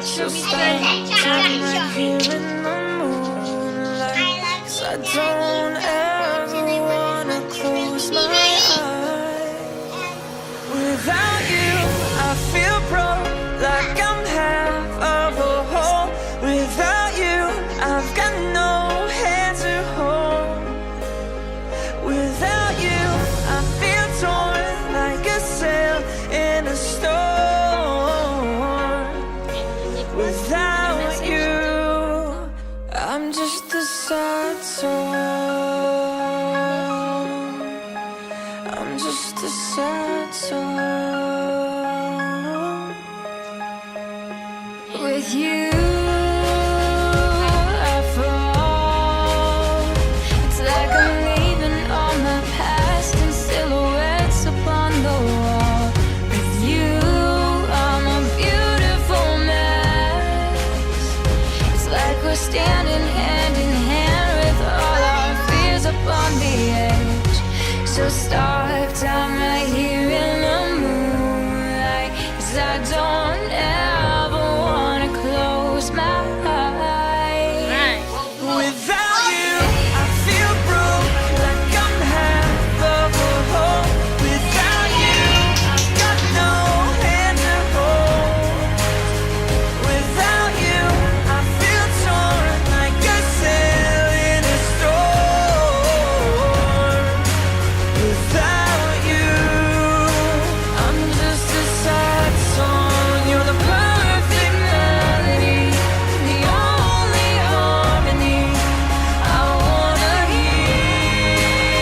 watch your style here in the moonlight. 'Cause I don't ever wanna close my eyes. Without you, I feel broke, like I'm half of a whole. Without you, I've got no hand to hold. Without you, I feel torn like a sail in a storm. Without you, I'm just a sad song. I'm just a sad song. With you, I fall. It's like I'm leaving all my past in silhouettes upon the wall. With you, I'm a beautiful mess. It's like we're standing hand in hand with all our fears upon the edge. So start time right here in the moonlight. 'Cause I don't ever wanna close my eyes. Without you, I feel broke, like I'm half of a whole. Without you, I've got no hand to hold. Without you, I feel torn like a sail in a storm. Without you, I'm just a sad song. You're the perfect melody, the only harmony I wanna hear.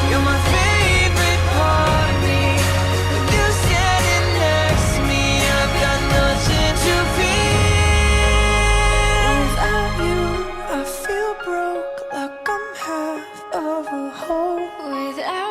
You're my favorite part of me. With you standing next to me, I've got nothing to fear. Without you, I feel broke, like I'm half of a whole. Without